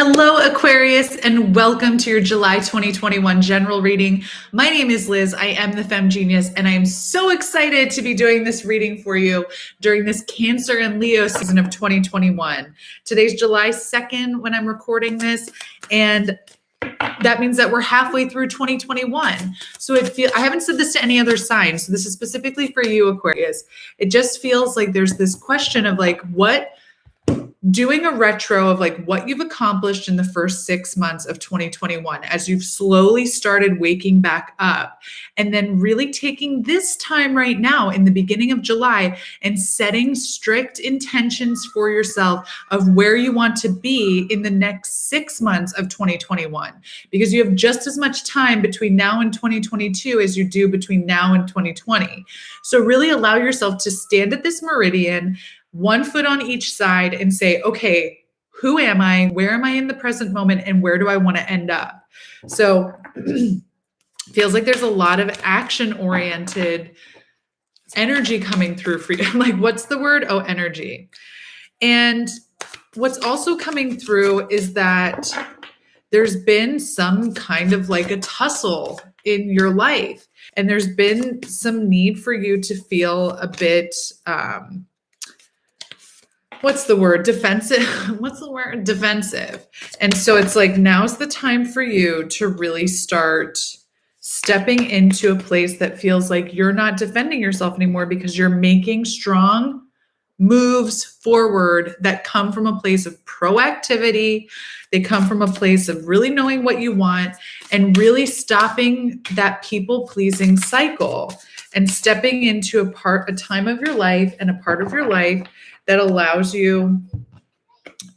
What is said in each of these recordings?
Hello, Aquarius, and welcome to your July 2021 general reading. My name is Liz. I am the Femme Genius, and I am so excited to be doing this reading for you during this Cancer and Leo season of 2021. Today's July 2nd when I'm recording this, and that means that we're halfway through 2021. So I haven't said this to any other sign, so this is specifically for you, Aquarius. It just feels like there's this question of doing a retro of what you've accomplished in the first 6 months of 2021 as you've slowly started waking back up, and then really taking this time right now in the beginning of July and setting strict intentions for yourself of where you want to be in the next 6 months of 2021, because you have just as much time between now and 2022 as you do between now and 2020. So really allow yourself to stand at this meridian, one foot on each side, and say, okay, who am I? Where am I in the present moment? And where do I want to end up? So feels like there's a lot of action-oriented energy coming through for you. What's the word? Oh, energy. And what's also coming through is that there's been some kind of a tussle in your life. And there's been some need for you to feel a bit, what's the word? Defensive. What's the word? Defensive. And so it's now's the time for you to really start stepping into a place that feels like you're not defending yourself anymore, because you're making strong moves forward that come from a place of proactivity. They come from a place of really knowing what you want and really stopping that people-pleasing cycle and stepping into a time of your life and a part of your life that allows you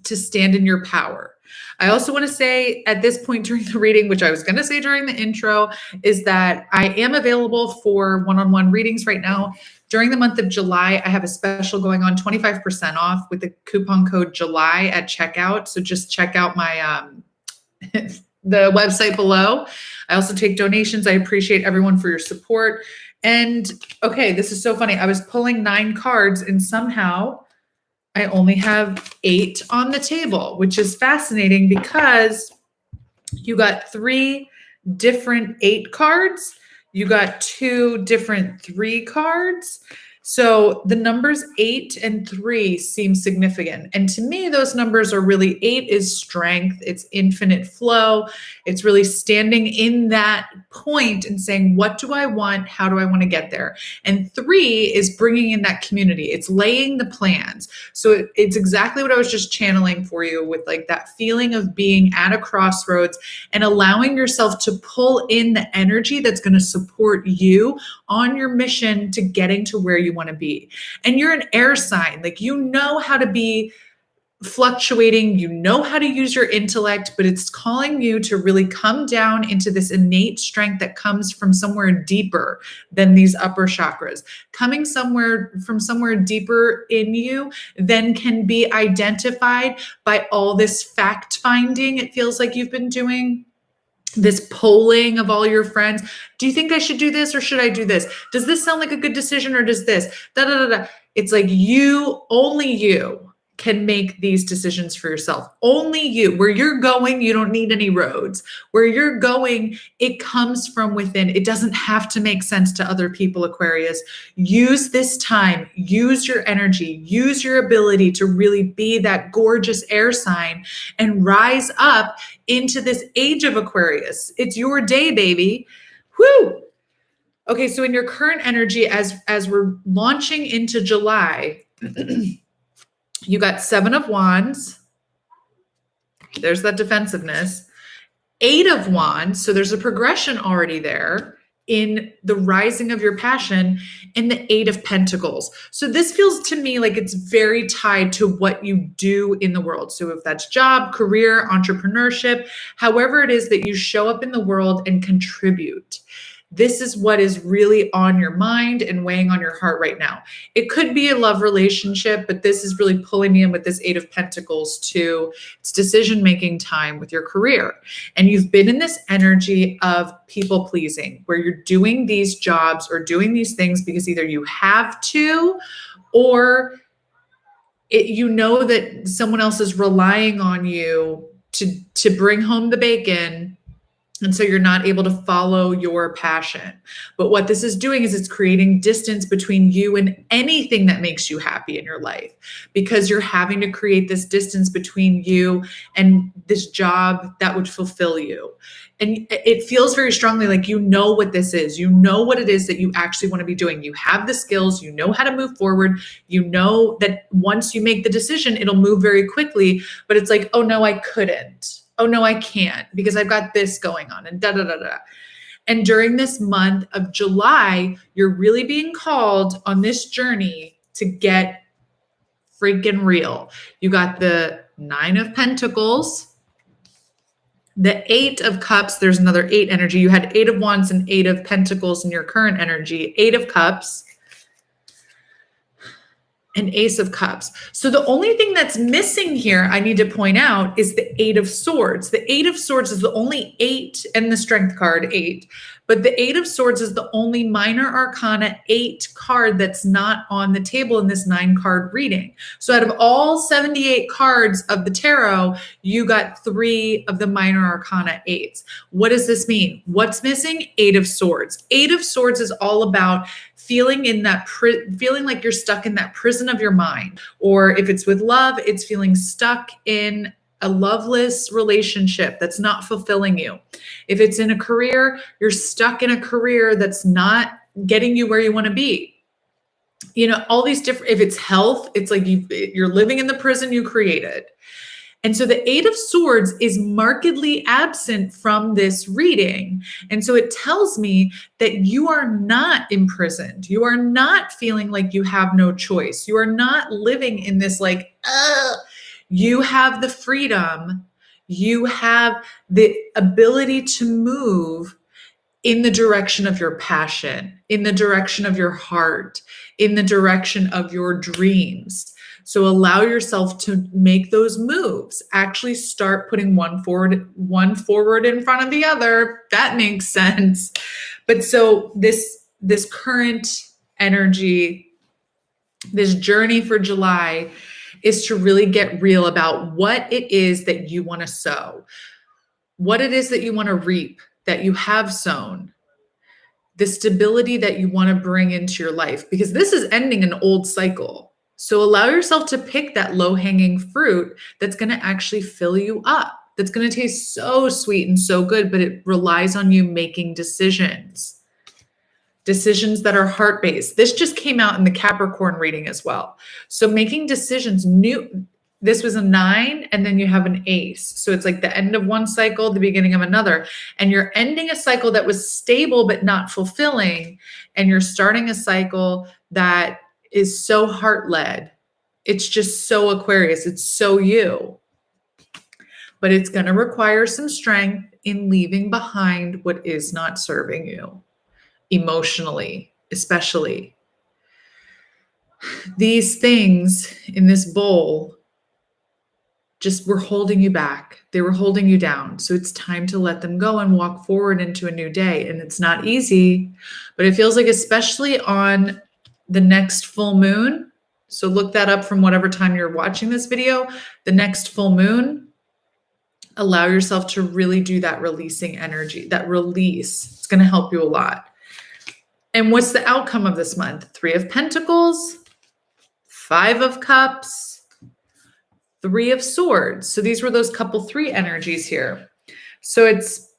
to stand in your power. I also want to say at this point during the reading, which I was going to say during the intro, is that I am available for one-on-one readings right now. During the month of July, I have a special going on, 25% off with the coupon code July at checkout. So just check out my the website below. I also take donations. I appreciate everyone for your support. And okay, this is so funny. I was pulling 9 cards and somehow I only have 8 on the table, which is fascinating because you got 3 different 8 cards. You got 2 different 3 cards. So the numbers 8 and 3 seem significant. And to me, those numbers are really, 8 is strength. It's infinite flow. It's really standing in that point and saying, what do I want? How do I want to get there? And 3 is bringing in that community. It's laying the plans. So it's exactly what I was just channeling for you with that feeling of being at a crossroads and allowing yourself to pull in the energy that's going to support you on your mission to getting to where you want to be. And you're an air sign. You know how to be fluctuating, you know how to use your intellect, but it's calling you to really come down into this innate strength that comes from somewhere deeper than these upper chakras, coming from somewhere deeper in you than can be identified by all this fact finding it feels like you've been doing. This polling of all your friends. Do you think I should do this or should I do this? Does this sound like a good decision or does this? Da, da, da, da. It's only you can make these decisions for yourself. Only you. Where you're going, you don't need any roads. Where you're going, it comes from within. It doesn't have to make sense to other people, Aquarius. Use this time, use your energy, use your ability to really be that gorgeous air sign and rise up into this age of Aquarius. It's your day, baby. Woo! Okay, so in your current energy, as we're launching into July, you got 7 of Wands. There's that defensiveness. 8 of Wands. So there's a progression already there in the rising of your passion, and the 8 of Pentacles. So this feels to me like it's very tied to what you do in the world. So if that's job, career, entrepreneurship, however it is that you show up in the world and contribute. This is what is really on your mind and weighing on your heart right now. It could be a love relationship, but this is really pulling me in with this 8 of Pentacles to it's decision-making time with your career. And you've been in this energy of people pleasing, where you're doing these jobs or doing these things because either you have to or you know that someone else is relying on you to bring home the bacon. And so you're not able to follow your passion. But what this is doing is it's creating distance between you and anything that makes you happy in your life, because you're having to create this distance between you and this job that would fulfill you. And it feels very strongly like you know what this is. You know what it is that you actually want to be doing. You have the skills. You know how to move forward. You know that once you make the decision, it'll move very quickly. But it's like, oh no, I couldn't. Oh no, I can't because I've got this going on and da da da da. And during this month of July, you're really being called on this journey to get freaking real. You got the 9 of Pentacles, the 8 of Cups. There's another 8 energy. You had 8 of Wands and 8 of Pentacles in your current energy, 8 of Cups, and Ace of Cups. So the only thing that's missing here, I need to point out, is the 8 of Swords. The 8 of Swords is the only 8, and the Strength card, 8. But the 8 of Swords is the only minor arcana 8 card that's not on the table in this 9-card reading. So out of all 78 cards of the tarot, you got 3 of the minor arcana 8s. What does this mean? What's missing? 8 of Swords. 8 of Swords is all about feeling in that feeling like you're stuck in that prison of your mind. Or if it's with love, it's feeling stuck in a loveless relationship that's not fulfilling you. If it's in a career, you're stuck in a career that's not getting you where you want to be. You know, all these different, if it's health, it's like you're living in the prison you created. And so the 8 of Swords is markedly absent from this reading. And so it tells me that you are not imprisoned. You are not feeling like you have no choice. You are not living in this like, you have the freedom. You have the ability to move in the direction of your passion, in the direction of your heart, in the direction of your dreams. So allow yourself to make those moves. Actually start putting one forward in front of the other. That makes sense. But so this current energy, this journey for July is to really get real about what it is that you want to sow, what it is that you want to reap, that you have sown, the stability that you want to bring into your life, because this is ending an old cycle. So allow yourself to pick that low-hanging fruit that's going to actually fill you up, that's going to taste so sweet and so good, but it relies on you making decisions that are heart-based. This just came out in the Capricorn reading as well. So making decisions, this was a 9, and then you have an ace. So it's like the end of one cycle, the beginning of another. And you're ending a cycle that was stable but not fulfilling. And you're starting a cycle that is so heart-led. It's just so Aquarius. It's so you. But it's going to require some strength in leaving behind what is not serving you, emotionally, especially. These things in this bowl just were holding you back. They were holding you down. So it's time to let them go and walk forward into a new day. And it's not easy, but it feels like, especially on the next full moon. So look that up from whatever time you're watching this video. The next full moon, allow yourself to really do that releasing energy, that release. It's going to help you a lot. And what's the outcome of this month? 3 of Pentacles, 5 of Cups, 3 of Swords. So these were those couple 3 energies here. So it's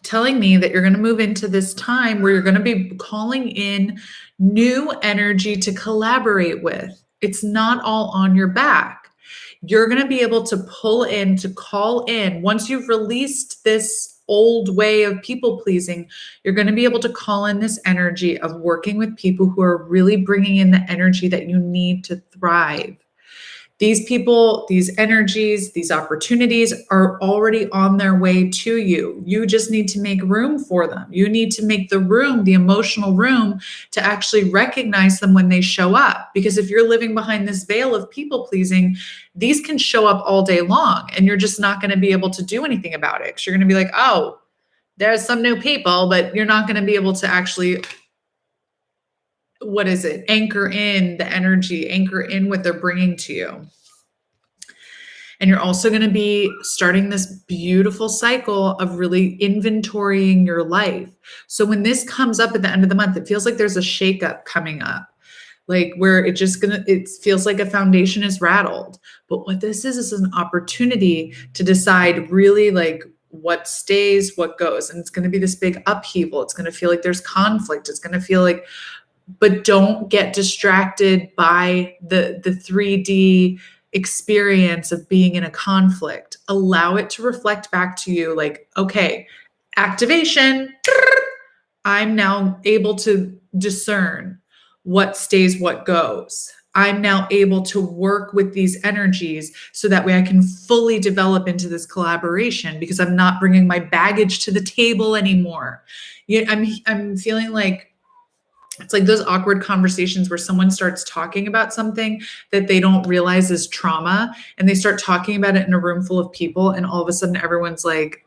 telling me that you're going to move into this time where you're going to be calling in new energy to collaborate with. It's not all on your back. You're going to be able to pull in, to call in. Once you've released this old way of people pleasing, you're going to be able to call in this energy of working with people who are really bringing in the energy that you need to thrive. These people, these energies, these opportunities are already on their way to you. You just need to make room for them. You need to make the room, the emotional room, to actually recognize them when they show up. Because if you're living behind this veil of people pleasing, these can show up all day long and you're just not going to be able to do anything about it. 'Cause you're going to be like, oh, there's some new people, but you're not going to be able to actually, anchor in the energy, anchor in what they're bringing to you. And you're also going to be starting this beautiful cycle of really inventorying your life. So when this comes up at the end of the month, it feels like there's a shakeup coming up, like where it feels like a foundation is rattled. But what this is an opportunity to decide really like what stays, what goes. And it's going to be this big upheaval. It's going to feel like there's conflict. It's going to feel like, but don't get distracted by the 3D experience of being in a conflict. Allow it to reflect back to you like, okay, activation. I'm now able to discern what stays, what goes. I'm now able to work with these energies so that way I can fully develop into this collaboration because I'm not bringing my baggage to the table anymore. I'm feeling like it's like those awkward conversations where someone starts talking about something that they don't realize is trauma, and they start talking about it in a room full of people, and all of a sudden everyone's like,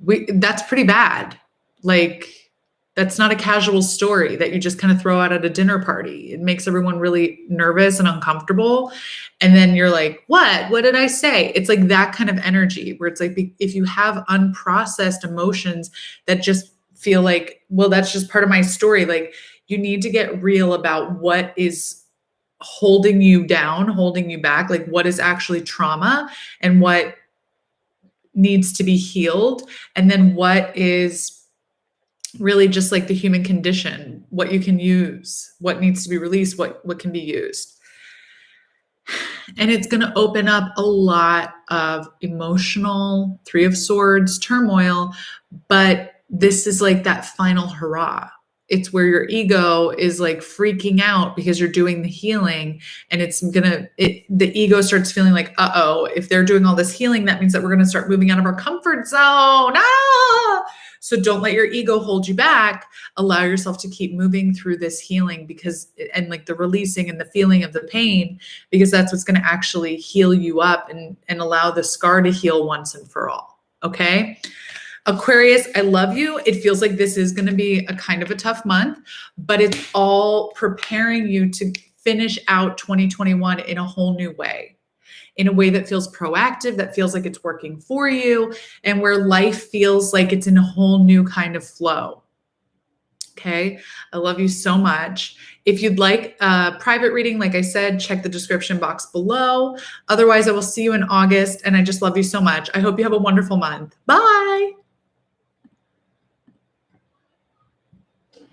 that's pretty bad. Like, that's not a casual story that you just kind of throw out at a dinner party. It makes everyone really nervous and uncomfortable. And then you're like, what did I say? It's like that kind of energy where it's like, if you have unprocessed emotions that just feel like, well, that's just part of my story. Like, you need to get real about what is holding you down, holding you back, like what is actually trauma and what needs to be healed. And then what is really just like the human condition, what you can use, what needs to be released, what can be used. And it's going to open up a lot of emotional 3 of Swords turmoil, but this is like that final hurrah. It's where your ego is like freaking out because you're doing the healing, and the ego starts feeling like, if they're doing all this healing, that means that we're going to start moving out of our comfort zone. So don't let your ego hold you back. Allow yourself to keep moving through this healing and like the releasing and the feeling of the pain, because that's what's going to actually heal you up and allow the scar to heal once and for all. Okay. Aquarius, I love you. It feels like this is going to be a kind of a tough month, but it's all preparing you to finish out 2021 in a whole new way, in a way that feels proactive, that feels like it's working for you, and where life feels like it's in a whole new kind of flow. Okay. I love you so much. If you'd like a private reading, like I said, check the description box below. Otherwise, I will see you in August, and I just love you so much. I hope you have a wonderful month. Bye.